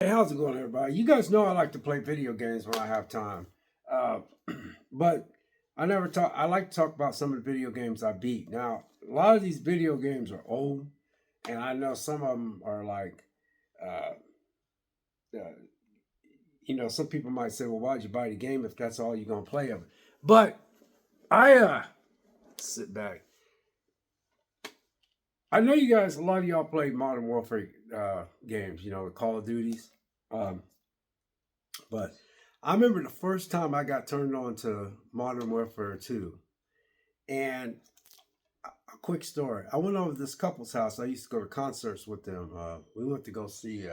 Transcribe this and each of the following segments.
Hey, how's it going, everybody? You guys know I like to play video games when I have time, uh, but I never talk. I like to talk about some of the video games I beat. Now, a lot of these video games are old, and I know some of them are like, uh, uh, some people might say, "Well, why'd you buy the game if that's all you're gonna play of it?" But I sit back. I know you guys. A lot of y'all play Modern Warfare games. The Call of Duties. Um, But I remember the first time I got turned on to Modern Warfare 2. And a quick story. I went over to this couple's house. I used to go to concerts with them. We went to go see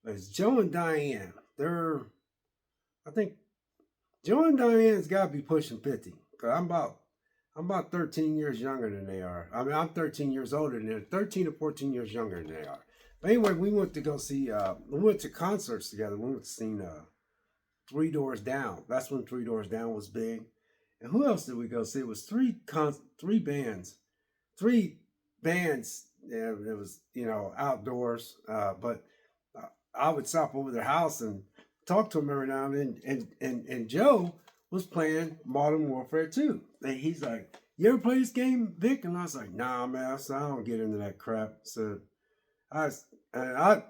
it's Joe and Diane. I think Joe and Diane's gotta be pushing 50. Cause I'm about 13 years younger than they are. I mean, I'm 13 years older than they're 13 or 14 years younger than they are. But anyway, we went to go see we went to concerts together. We went to see Three Doors Down. That's when Three Doors Down was big. And who else did we go see? It was three bands, three bands. Yeah, it was outdoors. But I would stop over their house and talk to them every now and then. And Joe was playing Modern Warfare 2. And he's like, "You ever play this game, Vic?" And I was like, "Nah, man. I don't get into that crap." So I and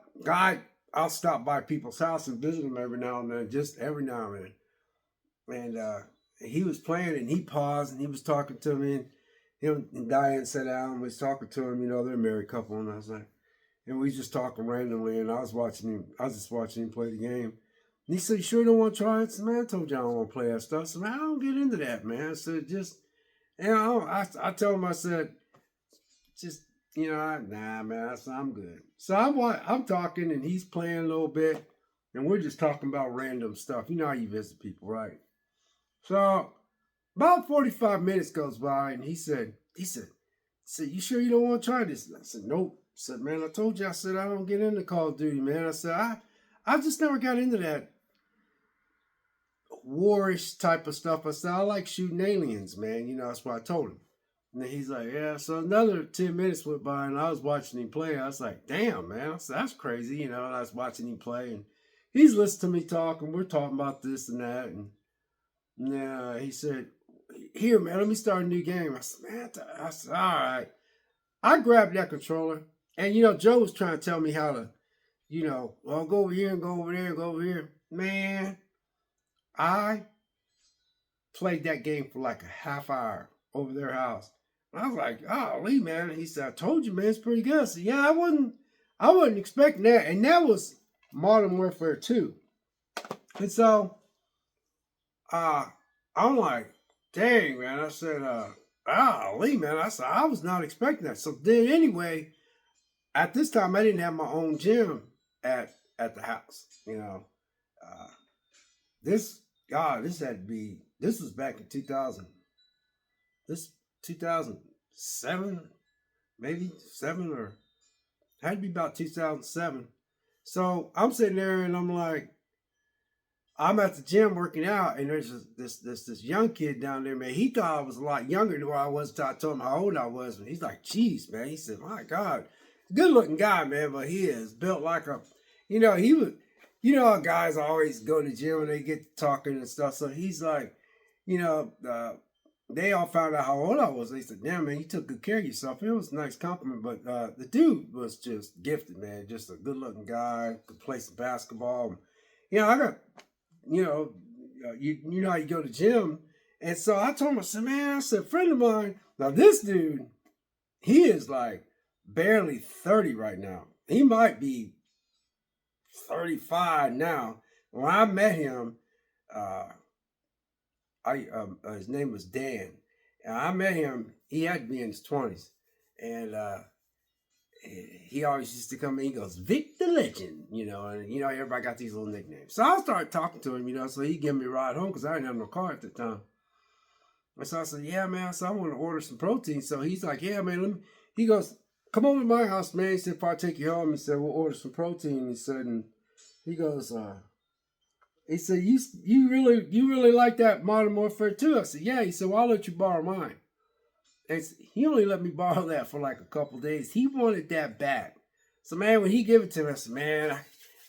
I'll stop by people's house and visit them every now and then, just every now and then. And he was playing and he paused and he was talking to me, and him and Diane sat down and was talking to him. They're a married couple, and I was like, and we just talking randomly, and I was just watching him play the game. And he said, "You sure don't want to try it?" I said, "Man, I told you I don't want to play that stuff." I said, "Man, I don't get into that, man." I said, just, I told him, I said, just, nah, man, I'm good. So I'm talking and he's playing a little bit, and we're just talking about random stuff. You know how you visit people, right? So about 45 minutes goes by, and he said, "You sure you don't want to try this?" And I said, "Nope." I said, "Man, I told you," I said, "I don't get into Call of Duty, man." I said, I just never got into that warish type of stuff. I said, "I like shooting aliens, man." That's what I told him. And then he's like, "Yeah." So another 10 minutes went by, and I was watching him play. I was like, "Damn, man, that's crazy." And I was watching him play, and he's listening to me talk, and we're talking about this and that. And yeah, he said, "Here, man, let me start a new game." I said, "Man," I said, "All right." I grabbed that controller, and Joe was trying to tell me how to, well, go over here and go over there and go over here. Man, I played that game for like a half hour over their house. And I was like, "Oh, Lee, man." He said, "I told you, man, it's pretty good." I said, "Yeah, I wasn't expecting that." And that was Modern Warfare 2. And so I'm like, "Dang, man." I said, Lee, man." I said, "I was not expecting that." So then anyway, at this time I didn't have my own gym at the house. Uh this this had to be this was back in 2000. This 2007, maybe 7, or had to be about 2007. So I'm sitting there and I'm like, I'm at the gym working out, and there's this young kid down there, man. He thought I was a lot younger than what I was until I told him how old I was. And he's like, "Geez, man." He said, "My God, good looking guy, man, but he is built like a, he was, how guys always go to the gym and they get talking and stuff." So he's like, you know, uh, they all found out how old I was. They said, "Damn, man, you took good care of yourself." It was a nice compliment, but the dude was just gifted, man. Just a good looking guy, could play some basketball. I got, you know, you know how you go to the gym. And so I told him, I said, "Man," I said, "a friend of mine." Now this dude, he is like barely 30 right now. He might be 35 now. When I met him, uh, his name was Dan. And I met him. He had to be in his 20s, and he always used to come in. He goes, "Vic the Legend," and everybody got these little nicknames. So I started talking to him, so he gave me a ride home because I didn't have no car at the time. And so I said, "Yeah, man." So I want to order some protein. So he's like, "Yeah, man." He goes, "Come over to my house, man." He said, "If I take you home," he said, "we'll order some protein." He said, and he goes, he said, "You really like that Modern Warfare 2?" I said, "Yeah." He said, "Well, I'll let you borrow mine." And he only let me borrow that for like a couple days. He wanted that back. So, man, when he gave it to me, I said, "Man,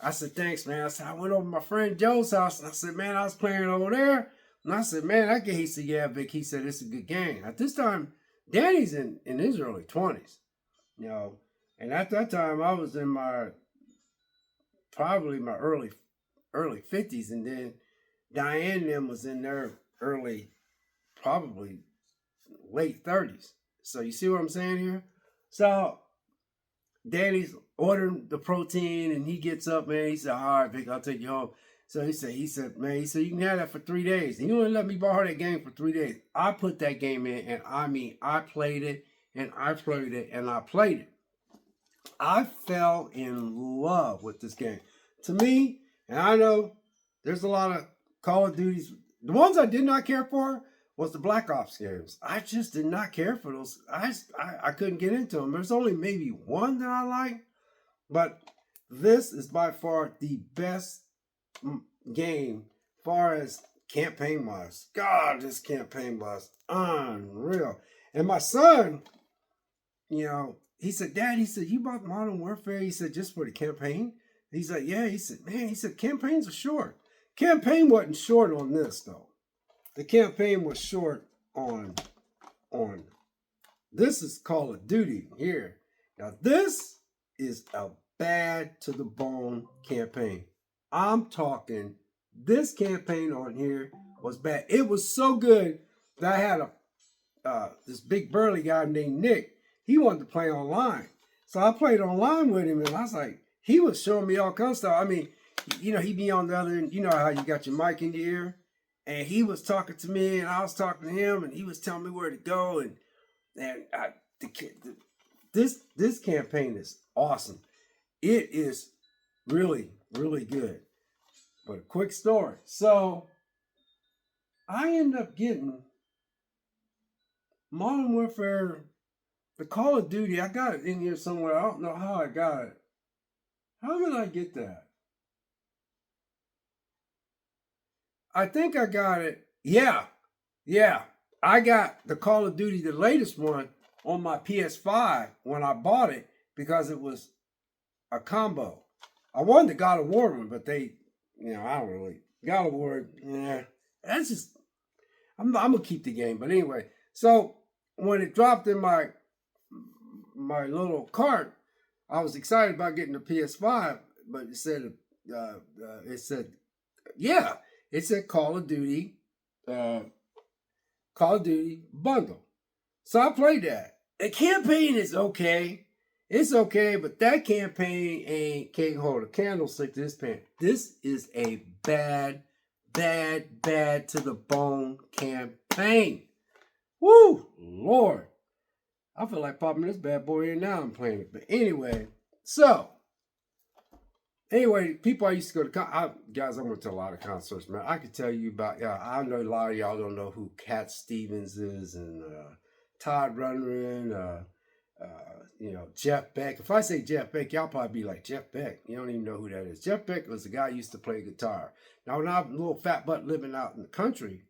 I said, thanks, man. I said, I went over to my friend Joe's house, and I said, man, I was playing over there. And I said, man, that game. He said, yeah, Vic. He said, it's a good game. At this time, Danny's in his early 20s, you know. And at that time, I was in probably my early 50s. And then Diane and them was in their early, probably late 30s. So you see what I'm saying here? So Danny's ordering the protein and he gets up, man. He said, all right, Vic, I'll take you home. So man, you can have that for 3 days. And you only let me borrow that game for 3 days. I put that game in, and I mean, I played it, and I played it, and I played it. I fell in love with this game. To me, and I know there's a lot of Call of Duties. The ones I did not care for was the Black Ops games. I just did not care for those. I couldn't get into them. There's only maybe one that I like, but this is by far the best game far as campaign wise. God, this campaign was unreal. And my son, you know, he said, Dad, he said, you bought Modern Warfare? He said, just for the campaign? He's like, yeah. He said, man, he said, campaigns are short. Campaign wasn't short on this, though. The campaign was short on this is Call of Duty here. Now, this is a bad to the bone campaign. I'm talking, this campaign on here was bad. It was so good that I had this big burly guy named Nick. He wanted to play online. So I played online with him, and I was like, he was showing me all kinds of stuff. I mean, you know, he'd be on the other end. You know how you got your mic in your ear? And he was talking to me, and I was talking to him, and he was telling me where to go. This campaign is awesome. It is really, really good. But a quick story. So I ended up getting Modern Warfare, the Call of Duty. I got it in here somewhere. I don't know how I got it. How did I get that? I think I got it. Yeah. I got the Call of Duty, the latest one, on my PS5 when I bought it because it was a combo. I wanted the God of War one, but they, you know, I don't really. God of War, yeah. That's just, I'm going to keep the game. But anyway, so when it dropped in my little cart, I was excited about getting the PS5, but it said, yeah, it said Call of Duty bundle. So I played that. The campaign is okay. It's okay, but that campaign can't hold a candlestick to this pan. This is a bad to the bone campaign. Woo, Lord. I feel like popping this bad boy in now. I'm playing it. But anyway, people I used to go to, guys, I went to a lot of concerts, man. I could tell you about, I know a lot of y'all don't know who Cat Stevens is, and Todd Rundgren, you know, Jeff Beck. If I say Jeff Beck, y'all probably be like, Jeff Beck? You don't even know who that is. Jeff Beck was the guy who used to play guitar. Now, when I was a little fat butt living out in the country,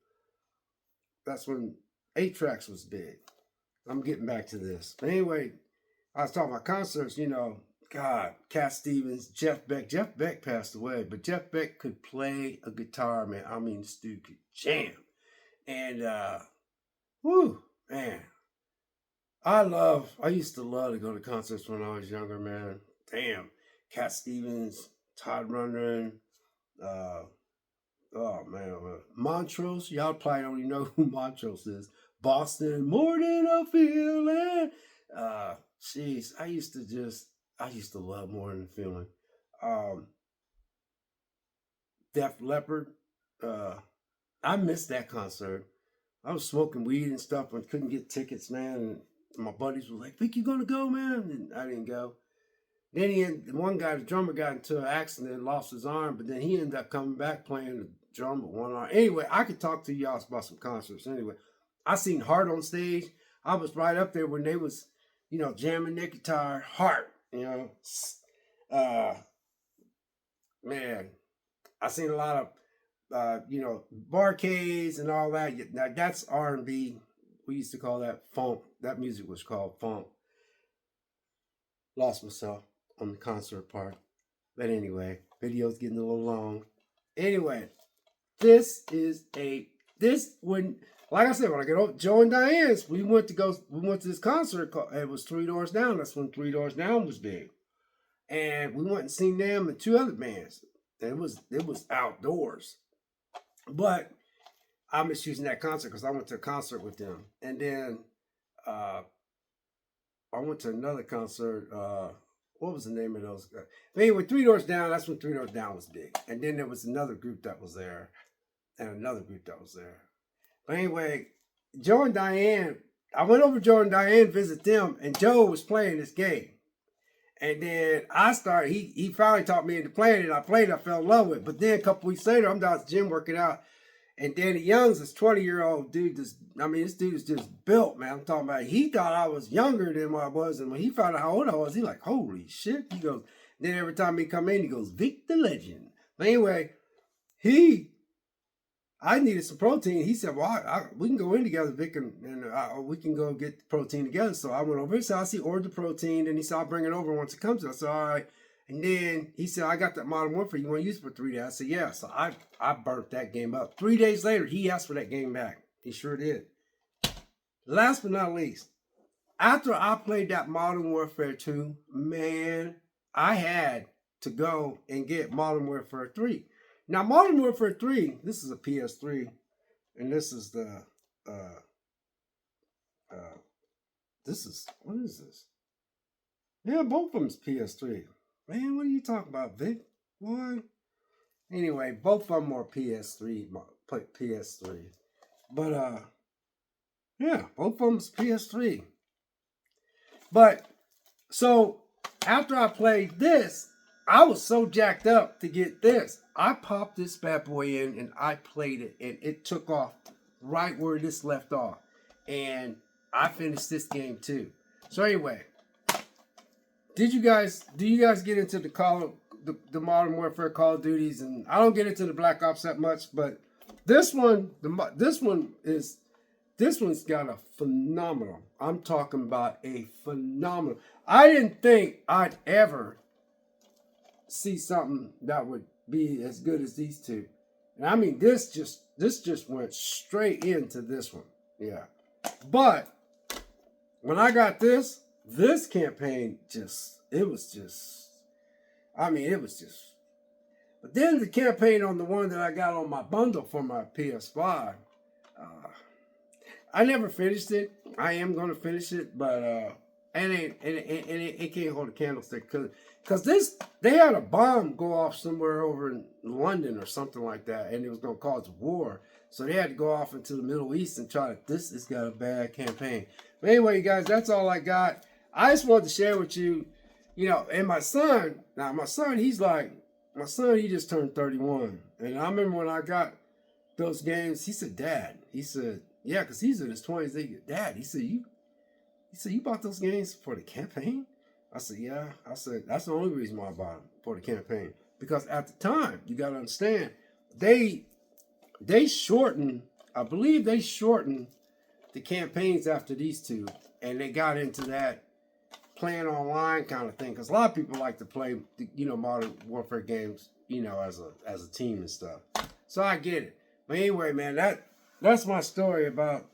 that's when 8-tracks was big. I'm getting back to this. But anyway, I was talking about concerts, you know, God, Cat Stevens, Jeff Beck. Jeff Beck passed away, but Jeff Beck could play a guitar, man. I mean, this dude could jam. And, whoo, man. I used to love to go to concerts when I was younger, man. Damn. Cat Stevens, Todd Rundgren, oh man, Montrose. Y'all probably don't even know who Montrose is. Boston, more than a feeling. Jeez, I used to love More Than a Feeling. Def Leppard. I missed that concert. I was smoking weed and stuff and couldn't get tickets, man. And my buddies were like, "Think you gonna go, man?" And I didn't go. Then one guy, the drummer, got into an accident and lost his arm, but then he ended up coming back playing the drum with one arm. Anyway, I could talk to y'all about some concerts. Anyway, I seen Heart on stage. I was right up there when they was, you know, jamming their guitar. Heart, you know. Man, I seen a lot of, you know, barcades and all that. Now that's R&B. We used to call that funk. That music was called funk. Lost myself on the concert part. But anyway, Video's getting a little long. Anyway, when like I said, when I get over Joe and Diane's, we went to this concert. It was Three Doors Down. That's when Three Doors Down was big, and we went and seen them and two other bands. And it was outdoors, but I'm just using that concert because I went to a concert with them, and then I went to another concert. What was the name of those guys? But anyway, Three Doors Down. That's when Three Doors Down was big, and then there was another group that was there, and another group that was there. But anyway, Joe and Diane, I went over to Joe and Diane, visit them, and Joe was playing this game. And then I started, he finally taught me into playing it. I played it, I fell in love with it. But then a couple weeks later, I'm down at the gym working out. And Danny Young's this 20-year-old dude. This dude is just built, man. I'm talking about, he thought I was younger than what I was. And when he found out how old I was, he like, holy shit. He goes, then every time he come in, he goes, Vic the Legend. But anyway, I needed some protein. He said, well, we can go in together, Vic, and we can go get the protein together. So I went over his house. He ordered the protein, and he said, I'll bring it over once it comes. I said, all right. And then he said, I got that Modern Warfare. You want to use it for 3 days? I said, yeah. So I burnt that game up. 3 days later, he asked for that game back. He sure did. Last but not least, after I played that Modern Warfare 2, man, I had to go and get Modern Warfare 3. Now, Modern Warfare 3, this is a PS3, and this is the, what is this? Yeah, both of them is PS3. Man, what are you talking about, Vic? Boy. Anyway, both of them are PS3. But, yeah, both of them is PS3. But, so, after I played this, I was so jacked up to get this. I popped this bad boy in and I played it, and it took off right where this left off. And I finished this game too. So anyway, do you guys get into the Modern Warfare Call of Duties? And I don't get into the Black Ops that much, but this one's got a phenomenal. I'm talking about a phenomenal. I didn't think I'd ever see something that would be as good as these two. And I mean, this just went straight into this one. Yeah. But when I got this campaign it was just. But then the campaign on the one that I got on my bundle for my PS5, I never finished it. I am going to finish it, but it can't hold a candlestick because they had a bomb go off somewhere over in London or something like that, and it was going to cause war. So they had to go off into the Middle East and try to. This has got a bad campaign. But anyway, you guys, that's all I got. I just wanted to share with you, and my son. Now, my son, he just turned 31, and I remember when I got those games. He said, "Dad," he said, "Yeah," because he's in his 20s. Dad, he said, you bought those games for the campaign? I said, yeah. I said, that's the only reason why I bought them, for the campaign. Because at the time, you got to understand, they shortened, I believe they shortened the campaigns after these two. And they got into that playing online kind of thing. Because a lot of people like to play, Modern Warfare games, as a team and stuff. So I get it. But anyway, man, that's my story about,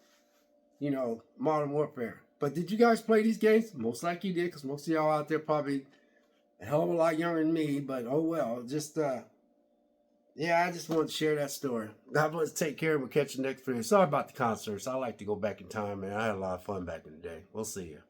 Modern Warfare. But did you guys play these games? Most likely you did, because most of y'all out there probably a hell of a lot younger than me. But oh well, I just wanted to share that story. God bless. Take care, and we'll catch you next video. Sorry about the concerts. I like to go back in time, man. I had a lot of fun back in the day. We'll see you.